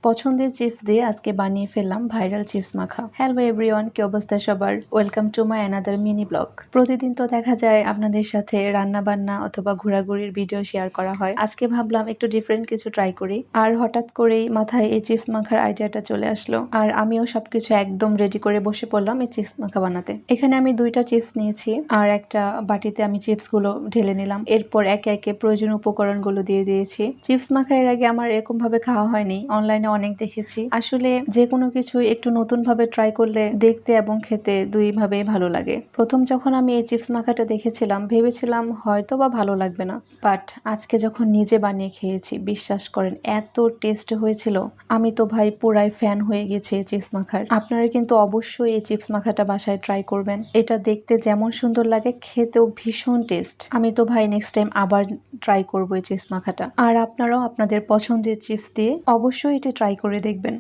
পছন্দের চিপস দিয়ে আজকে বানিয়ে ফেললাম ভাইরাল চিপস মাখা। হ্যালো এভরিওয়ান, কি অবস্থা সবার? Welcome to my another mini blog. প্রতিদিন তো দেখা যায় আপনাদের সাথে রান্না বান্না অথবা ঘোরাঘুরির ভিডিও শেয়ার করা হয়। আজকে ভাবলাম একটু ডিফারেন্ট কিছু ট্রাই করি, আর হঠাৎ করেই মাথায় এই চিপস মাখার আইডিয়াটা চলে আসলো, আর আমিও সবকিছু একদম রেডি করে বসে পড়লাম এই চিপস মাখা বানাতে। এখানে আমি 2টা চিপস নিয়েছি, আর একটা বাটিতে আমি চিপস গুলো ঢেলে নিলাম। এরপর একে একে প্রয়োজনীয় উপকরণগুলো দিয়ে দিয়েছি। চিপস মাখা এর আগে আমার এরকম ভাবে খাওয়া হয়নি, অনলাইনে অনেক দেখেছি। আসলে যে কোনো কিছু একটু নতুন ভাবে ট্রাই করলে দেখতে এবং খেতে দুই ভাবেই ভালো লাগে। প্রথম যখন আমি এই চিপস মাখাটা দেখেছিলাম ভেবেছিলাম হয়তো বা ভালো লাগবে না, বাট আজকে যখন নিজে বানিয়ে খেয়েছি বিশ্বাস করেন এত টেস্ট হয়েছিল। আমি তো ভাই পুরাই ফ্যান হয়ে গেছি এই চিপস মাখার। আপনারা কিন্তু অবশ্যই এই চিপস মাখাটা বাসায় ট্রাই করবেন। এটা দেখতে যেমন সুন্দর লাগে খেতেও ভীষণ টেস্ট। আমি তো ভাই নেক্সট টাইম আবার ট্রাই করবো এই চিপস মাখাটা। আর আপনারাও আপনাদের পছন্দের চিপস দিয়ে অবশ্যই এটি ট্রাই করে দেখবেন।